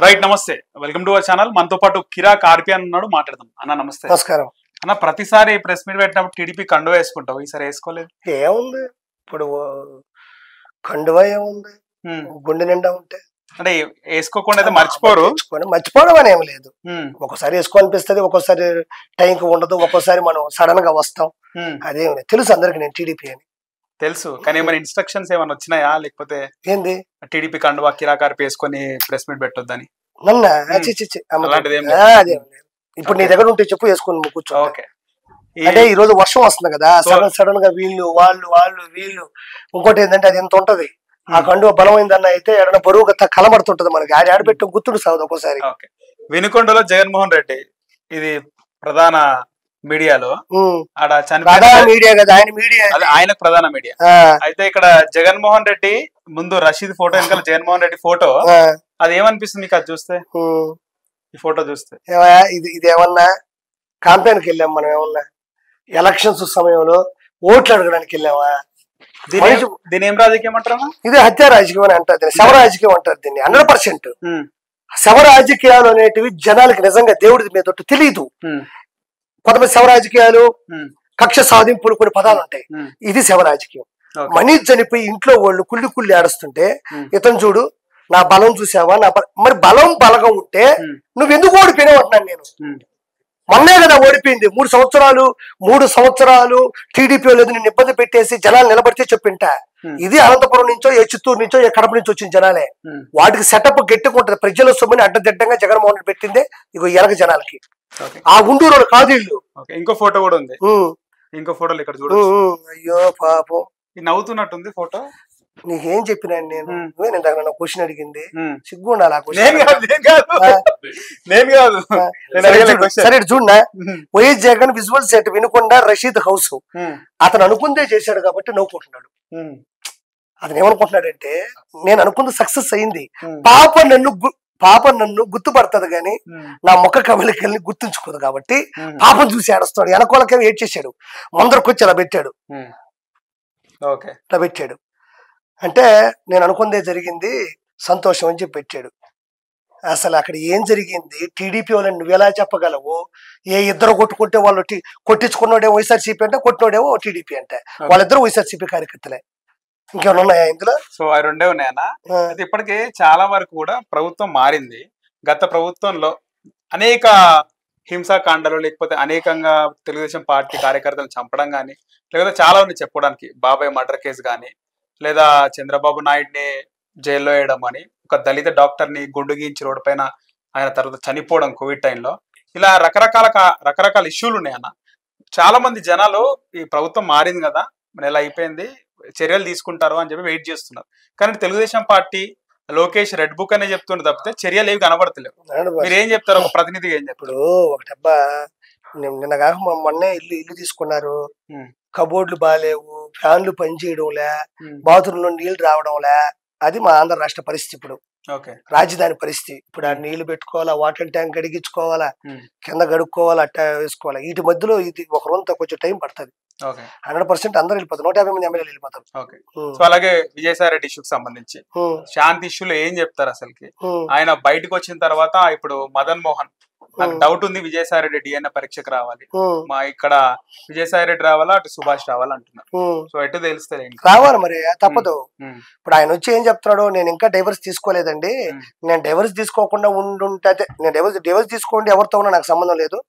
Right, నమస్తే, welcome to our channel. మనతో పాటు కిరాక్ ఆర్పి అని ఉన్నాడు, మాట్లాడదాం. అన్న నమస్తే. నమస్కారం అన్న, ప్రతిసారి ప్రెస్ మీట్ పెట్టినప్పుడు టీడీపీ కండువా వేసుకుంటావు, ఈసారి వేసుకోలేదు. ఏముంది ఇప్పుడు కండువా ఏముంది గుండె నిండా ఉంటే అంటే వేసుకోకుండా అయితే మర్చిపోరు. మర్చిపోవడం అని ఏమి లేదు. ఒక్కోసారి వేసుకోవాలనిపిస్తుంది, ఒక్కోసారి టైంకి ఉండదు, ఒక్కోసారి మనం సడన్ గా వస్తాం. అదేమి లేదు, తెలుసు అందరికి నేను టీడీపీ అని తెలుసు. కానీ ఏమైనా ఇన్స్ట్రక్షన్స్ ఏమైనా వచ్చినాయా, లేకపోతే ఏంది టీడీపీ కండువా కిరాక్ ఆర్పి వేసుకొని ప్రెస్ మీట్ పెట్టొద్దని? నన్న అదే ఇప్పుడు నీ దగ్గర ఉంటే చెప్పు, వేసుకుని కూర్చో. ఓకే. అంటే ఈ రోజు వర్షం వస్తుంది కదా, సడన్ గా వీళ్ళు వీళ్ళు ఇంకోటి ఏంటంటే అది ఎంత ఉంటది, ఆ కండువ బలమైందన్న అయితే ఎడన బరువు కలబడుతుంటది మనకి, ఆడి ఆడబెట్టి గుర్తుడు సాగుదు ఒక్కోసారి. వినుకొండలో జగన్మోహన్ రెడ్డి, ఇది ప్రధాన మీడియాలో మీడియా కదా, ఆయన మీడియా, ఆయనకు ప్రధాన మీడియా. అయితే ఇక్కడ జగన్మోహన్ రెడ్డి ముందు రషీద్ ఫోటో, వెనకాల జగన్మోహన్ రెడ్డి ఫోటో. అది ఏమనిపిస్తుంది మీకు అది చూస్తే, ఈ ఫోటో చూస్తే? ఇది ఏమన్నా కాంపెయిన్కి వెళ్ళాం మనం, ఏమన్నా ఎలక్షన్స్ సమయంలో ఓట్లు అడగడానికి వెళ్ళామా? దీని ఏం రాజకీయం అంటారా? ఇది హత్య రాజకీయం అని అంటారు, దీన్ని శవ రాజకీయం అంటారు దీన్ని. 100% శవ రాజకీయాలు అనేటివి జనాలకి నిజంగా దేవుడి మీద తెలియదు. కొంతమంది శవ రాజకీయాలు, కక్ష సాధింపులు, కొన్ని పదాలు ఉంటాయి. ఇది శవ రాజకీయం. మనిషి చనిపోయి ఇంట్లో వాళ్ళు కుళ్ళి ఆడుస్తుంటే ఇతను చూడు, నా బలం చూసావా, మరి బలం బలగా ఉంటే నువ్వు ఎందుకు ఓడిపోయినావు అంటున్నాను నేను. మొన్నే కదా ఓడిపోయింది. 3 సంవత్సరాలు టీడీపీ లేదు నిన్ను ఇబ్బంది పెట్టేసి జనాలు నిలబడితే చెప్పింట. ఇది అనంతపురం నుంచో, ఏ చిత్తూరు నుంచో, ఏ కడప నుంచి వచ్చిన జనాలే. వాటికి సెటప్ గట్టిగా ప్రజల సొమ్ముని అడ్డదిడ్డంగా జగన్మోహన్ రెడ్డి పెట్టిందే ఇగో ఎనక జనాలకి. ఆ గుంటూరు కాదు ఇల్లు. ఇంకో ఫోటో కూడా ఉంది, ఇంకో ఫోటోలు ఇక్కడ చూడు. అయ్యో పాపం, నవ్వుతున్నట్టుంది ఫోటో. నీకేం చెప్పినాను నేను? నేను నన్ను క్వశ్చన్ అడిగింది, సిగ్గు ఉండాలి. సరే చూడనా, YS Jagan visual set Vinukonda Rasheed house. అతను అనుకుందే చేశాడు కాబట్టి నవ్వుకుంటున్నాడు. అతను ఏమనుకుంటున్నాడంటే, నేను అనుకుంది సక్సెస్ అయింది, పాప నన్ను గుర్తుపడుతుంది గాని నా ముఖ కవలికల్ని గుర్తుంచుకోదు కాబట్టి పాపం చూసి ఆడుస్తాడు. వెనకోలకేమో ఏడ్ చేశాడు, ముందరకొచ్చి ఇలా పెట్టాడు. ఇలా పెట్టాడు అంటే నేను అనుకుందే జరిగింది, సంతోషం అని చెప్పి పెట్టాడు. అసలు అక్కడ ఏం జరిగింది, టీడీపీ వాళ్ళని నువ్వు ఎలా చెప్పగలవు? ఏ ఇద్దరు కొట్టుకుంటే వాళ్ళు కొట్టించుకున్నాడేమో వైఎస్ఆర్సీపీ అంటే, కొట్టినోడేమో టీడీపీ అంటే, వాళ్ళిద్దరు వైఎస్ఆర్సీపీ కార్యకర్తలే. ఇంకేమైనా ఉన్నాయా ఇందులో? సో అవి రెండే ఉన్నాయన్నా. అయితే ఇప్పటికే చాలా వరకు కూడా ప్రభుత్వం మారింది. గత ప్రభుత్వంలో అనేక హింసాకాండలు, లేకపోతే అనేకంగా తెలుగుదేశం పార్టీ కార్యకర్తలను చంపడం కానీ, లేకపోతే చాలా ఉంది చెప్పుకోవడానికి. బాబాయ్ మర్డర్ కేసు కానీ, లేదా చంద్రబాబు నాయుడిని జైల్లో వేయడం అని, ఒక దళిత డాక్టర్ని గుండు గీయించి రోడ్డు పైన ఆయన తర్వాత చనిపోవడం కోవిడ్ టైంలో, ఇలా రకరకాల ఇష్యూలు ఉన్నాయన్న. చాలా మంది జనాలు ఈ ప్రభుత్వం మారింది కదా, నెల అయిపోయింది, చర్యలు తీసుకుంటారు అని చెప్పి వెయిట్ చేస్తున్నారు. కానీ Telugu Desam party Lokesh red book అనే చెప్తుండే తప్పితే చర్యలు ఏవి కనబడతలేవు. మీరు ఏం చెప్తారు ఒక ప్రతినిధిగా? ఏం చెప్తారు? ఒకటబ్బా, నిన్న కాక మొన్నే ఇల్లు తీసుకున్నారు, కబోర్డులు బాగాలేవు, ఫ్యాన్లు పనిచేయడంలే, బాత్రూంలో నీళ్లు రావడంలే. అది మా ఆంధ్ర రాష్ట్ర పరిస్థితి ఇప్పుడు, రాజధాని పరిస్థితి. ఇప్పుడు ఆ నీళ్లు పెట్టుకోవాలా, వాటర్ ట్యాంక్ గడిగించుకోవాలా, కింద గడుక్కోవాలా, అట్టా వేసుకోవాలా. వీటి మధ్యలో ఇది ఒక రోజుతో కొంచెం టైం పడుతుంది. 100% అందరూ వెళ్ళిపోతారు, 150 మంది ఎమ్మెల్యేలు వెళ్ళిపోతారు. సో అలాగే విజయసాయి రెడ్డి ఇష్యూకి సంబంధించి శాంతి ఇష్యూలో ఏం చెప్తారు అసలుకి? ఆయన బయటకు వచ్చిన తర్వాత ఇప్పుడు మదన్ మోహన్, నాకు డౌట్ ఉంది, విజయసాయి రెడ్డి డిఎన్ఏ పరీక్షకు రావాలి, మా ఇక్కడ విజయసాయి రెడ్డి రావాలా, అటు సుభాష్ రావాలా అంటున్నారు. సో ఎటు తెలుస్తుంది? రావాలి మరి, తప్పదు. ఇప్పుడు ఆయన వచ్చి ఏం చెప్తున్నాడు, నేను ఇంకా డైవర్స్ తీసుకోలేదండి, నేను డైవర్స్ తీసుకోకుండా ఉండుంటే, నేను డైవర్స్ తీసుకోండి, ఎవరితో ఉన్నా నాకు సంబంధం లేదు.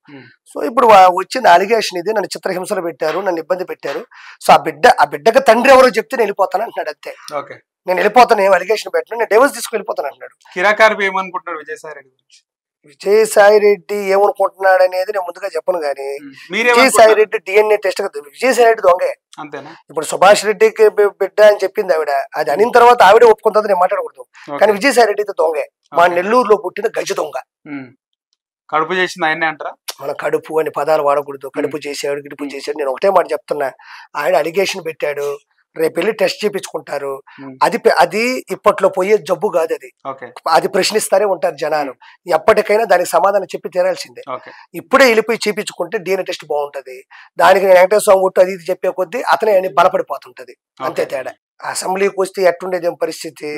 సో ఇప్పుడు వచ్చిన అలిగేషన్ ఇది, నన్ను చిత్రహింసలు పెట్టారు, నన్ను ఇబ్బంది పెట్టారు. సో ఆ బిడ్డకి తండ్రి ఎవరో చెప్తే నేను వెళ్ళిపోతాను అంటున్నాడు. అంతే, నేను వెళ్ళిపోతాను, ఏం అలిగేషన్ పెట్టను, నేను డైవర్స్ తీసుకుని వెళ్ళిపోతాను అంటున్నాడు. కిరాకార్పి ఏమనుకుంటున్నాడు విజయసాయి రెడ్డి గురించి? విజయసాయి రెడ్డి ఏమనుకుంటున్నాడు అనేది నేను ముందుగా చెప్పను గానీ, విజయసాయి రెడ్డి డిఎన్ఏ టెస్ట్ కదా, విజయసాయి రెడ్డి దొంగే. ఇప్పుడు సుభాష్ రెడ్డికి బిడ్డ అని చెప్పింది ఆవిడ, అది అనిన తర్వాత ఆవిడే ఒప్పుకుంటుంది, నేను మాట్లాడకూడదు. కానీ విజయసాయి రెడ్డి అయితే దొంగే, మా నెల్లూరులో పుట్టిన గజ దొంగ. కడుపు చేసింది ఆయనే అంటారా? మన కడుపు అని పదాలు వాడకూడదు. కడుపు చేసాడు, గిడుపు చేశాడు. నేను ఒకటే మాట చెప్తున్నా, ఆయన అలిగేషన్ పెట్టాడు, రేపు వెళ్ళి టెస్ట్ చేయించుకుంటారు. అది ఇప్పట్లో పోయే జబ్బు కాదు, అది ప్రశ్నిస్తారే ఉంటారు జనాలు. ఎప్పటికైనా దానికి సమాధానం చెప్పి తీరాల్సిందే. ఇప్పుడే వెళ్ళిపోయి చేయించుకుంటే డిఎన్ఏ టెస్ట్ బాగుంటది. దానికి వెంకటేశ్వర స్వామి ఒట్టు అది చెప్పే కొద్దీ అతనే అని బలపడిపోతుంటది, అంతే తేడా. అసెంబ్లీకి వస్తే ఎట్టుండేదేం పరిస్థితి.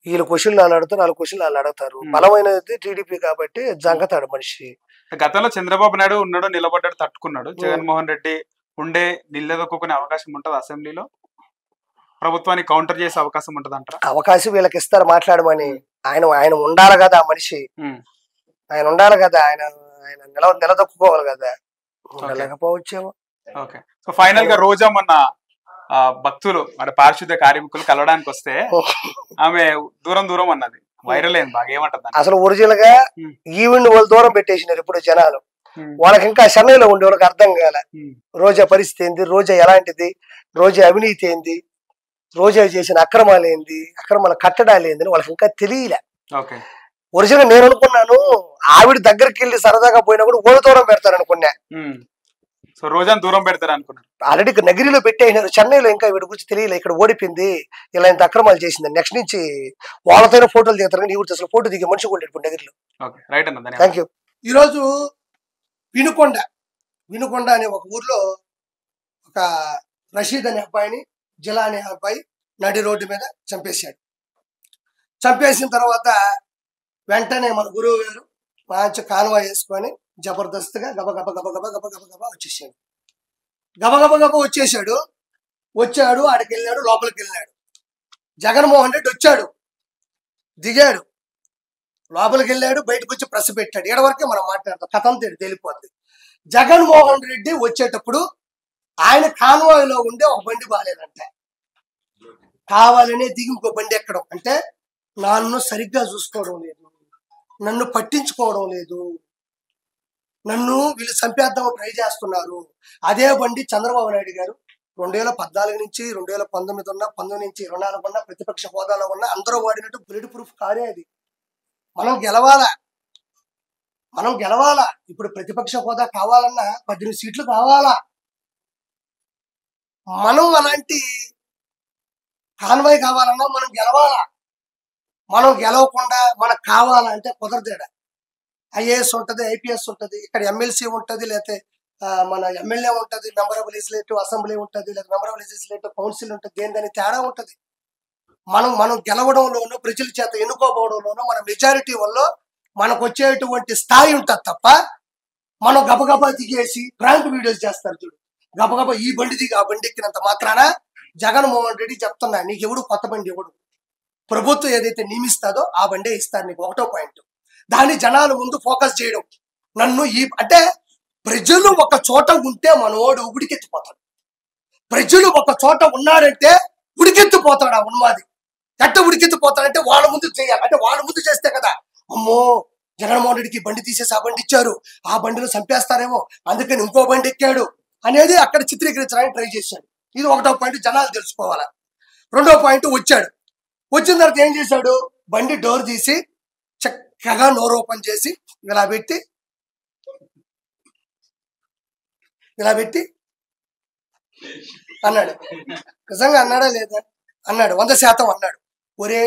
వీళ్ళు క్వశ్చన్లు వాళ్ళు అడుగుతారు, వాళ్ళ క్వశ్చన్లు వాళ్ళు అడుగుతారు. బలమైనది టీడీపీ కాబట్టి జంకతాడు మనిషి. గతంలో చంద్రబాబు నాయుడు ఉన్నాడు, నిలబడ్డాడు, తట్టుకున్నాడు. జగన్మోహన్ రెడ్డి ఉండే నిలదొక్కునే అవకాశం ఉంటుంది అసెంబ్లీలో, ప్రభుత్వాన్ని కౌంటర్ చేసే అవకాశం ఉంటుంది అంటారా? అవకాశం వీళ్ళకి ఇస్తారు మాట్లాడమని. ఆయన ఉండాలి కదా ఆ మనిషి, ఆయన ఉండాలి కదా, ఆయన నిలదొక్కుకోవాలి కదా, ఉండలేకపోవచ్చేమో. ఓకే. సో ఫైనల్ గా రోజా మొన్న భక్తులు అంటే పారిశుద్ధ్య కార్మికులు కలవడానికి వస్తే ఆమె దూరం దూరం అన్నది, వైరల్ అయింది బాగా. ఏమంటది అసలు ఒరిజినల్ గా ఈవెంట్ వాళ్ళు దూరం పెట్టేసినారు ఇప్పుడు జనాలు. వాళ్ళకి ఇంకా చెన్నైలో ఉండే వాళ్ళకి అర్థం కాలే రోజా పరిస్థితి ఏంది, రోజా ఎలాంటిది, రోజా అవినీతి ఏంది, రోజా చేసిన అక్రమాలు ఏంది, అక్రమాల కట్టడాలు ఏంది వాళ్ళకి ఇంకా తెలియలే. ఒరిజినల్ నేను అనుకున్నాను ఆవిడ దగ్గరికి వెళ్ళి సరదాగా పోయినా కూడా ఓడి దూరం పెడతారు అనుకున్నా. సో రోజాను దూరం పెడతారు అనుకున్నారు. ఆల్రెడీ నగిరిలో పెట్టేసినారు, చెన్నైలో ఇంకా వీడి గురించి తెలియలే. ఇక్కడ ఓడిపోయింది, ఇలా ఇంత అక్రమాలు చేసింది, నెక్స్ట్ నుంచి వాళ్ళతోనే ఫోటోలు దిగుతారు కానీ ఈవిడ అసలు ఫోటో దిగే మనిషి కూడా ఇప్పుడు నగిరిలో. Thank you. ఈరోజు వినుకొండ అనే ఒక ఊర్లో ఒక రషీద్ అనే అబ్బాయిని జిలా అనే అబ్బాయి నడి రోడ్డు మీద చంపేశాడు. చంపేసిన తర్వాత వెంటనే మన గురువు గారు మంచి కాన్వా వేసుకొని జబర్దస్త్గా గబగబ వచ్చేసాడు. గబగబ వచ్చాడు, ఆడికి వెళ్ళాడు, లోపలికి వెళ్ళాడు. జగన్మోహన్ రెడ్డి వచ్చాడు, దిగాడు, లోపలికి వెళ్ళాడు, బయటకు వచ్చి ప్రెస్ పెట్టాడు. ఏడ వరకే మనం మాట్లాడతాం, కథం తెలిపోద్ది. జగన్మోహన్ రెడ్డి వచ్చేటప్పుడు ఆయన కాన్వాయ్లో ఉండే ఒక బండి బాగాలేదంట, కావాలనే దిగి ఇంకో బండి ఎక్కడం. అంటే నన్ను సరిగ్గా చూసుకోవడం లేదు, నన్ను పట్టించుకోవడం లేదు, నన్ను వీళ్ళు చంపేద్దామో ట్రై చేస్తున్నారు. అదే బండి చంద్రబాబు నాయుడు గారు 2014 నుంచి 2019 ఉన్నా, 19 నుంచి 24 ఉన్నా, ప్రతిపక్ష హోదాలో ఉన్నా అందరూ వాడినట్టు బుల్లెట్ ప్రూఫ్ కారే అది. మనం గెలవాలా. ఇప్పుడు ప్రతిపక్ష హోదా కావాలన్నా 18 సీట్లు కావాలా. మనం అలాంటి కాన్వాయ్ కావాలన్నా మనం గెలవాలా. మనం గెలవకుండా మనకు కావాలంటే కుదరదేడా. ఐఏఎస్ ఉంటుంది, ఐపీఎస్ ఉంటుంది, ఇక్కడ ఎమ్మెల్సీ ఉంటుంది, లేకపోతే మన ఎమ్మెల్యే ఉంటుంది, మెంబర్ ఆఫ్ లెజిస్లేటివ్ అసెంబ్లీ ఉంటుంది, లేదా మెంబర్ ఆఫ్ లెజిస్లేటివ్ కౌన్సిల్ ఉంటుంది. దాని తేడా ఉంటుంది. మనం గెలవడంలోనూ, ప్రజల చేత ఎన్నుకోబోవడంలోనూ, మన మెజారిటీ వల్ల మనకు వచ్చేటువంటి స్థాయి ఉంటుంది తప్ప మనం గబగబా దిగేసి ప్రాంక్ వీడియోస్ చేస్తారు చూడు. గబగబా ఈ బండి దిగి ఆ బండి ఎక్కినంత మాత్రాన జగన్మోహన్ రెడ్డి చెప్తున్నా, నీకు ఎవడు కొత్త బండి ఎవడు, ప్రభుత్వం ఏదైతే నియమిస్తాదో ఆ బండే ఇస్తారు నీకు. ఒకటో పాయింట్, దాన్ని జనాల ముందు ఫోకస్ చేయడం. నన్ను అంటే ప్రజలు ఒక చోట ఉంటే మనోడు ఉడికెత్తిపోతాడు. ప్రజలు ఒక చోట ఉన్నాడంటే ఉడికెత్తిపోతాడు. ఆ ఉన్మాది ఎట్ట ఉడికెత్తిపోతాడంటే వాళ్ళ ముందు చేయాలి. అంటే వాళ్ళ ముందు చేస్తే కదా, అమ్మో జగన్మోహన్ రెడ్డికి బండి తీసేసి ఆ బండి ఇచ్చారు, ఆ బండిలో చంపేస్తారేమో అందుకని ఇంకో బండి ఎక్కాడు అనేది అక్కడ చిత్రీకరించడానికి ట్రై చేశాడు. ఇది ఒకటో పాయింట్, జనాలు తెలుసుకోవాలా. రెండో పాయింట్, వచ్చిన తర్వాత ఏం చేశాడు, బండి డోర్ తీసి చక్కగా నోరు ఓపెన్ చేసి ఇలా పెట్టి అన్నాడు. నిజంగా అన్నాడా లేదా? అన్నాడు, 100% అన్నాడు. ఒరే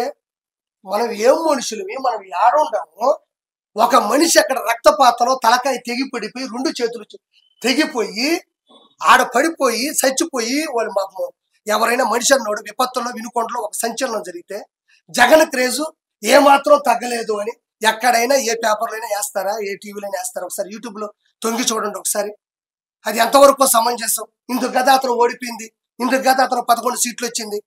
మనం ఏం మనుషులవి, మనం ఏడుంటాము. ఒక మనిషి అక్కడ రక్తపాతలో తలకాయ తెగిపడిపోయి 2 చేతులు తెగిపోయి ఆడ పడిపోయి చచ్చిపోయి వాళ్ళు మాకు ఎవరైనా మనిషి అన్నాడు. విపత్తుల్లో వినుకొండలో ఒక సంచలనం జరిగితే జగన్ క్రేజు ఏమాత్రం తగ్గలేదు అని ఎక్కడైనా ఏ పేపర్లో అయినా వేస్తారా, ఏ టీవీలో వేస్తారా? ఒకసారి యూట్యూబ్ లో తొంగి చూడండి ఒకసారి. అది ఎంతవరకు సమంజసం? ఇందుకు కదా అతను ఓడిపోయింది, ఇందుకు కదా అతను 11 సీట్లు వచ్చింది.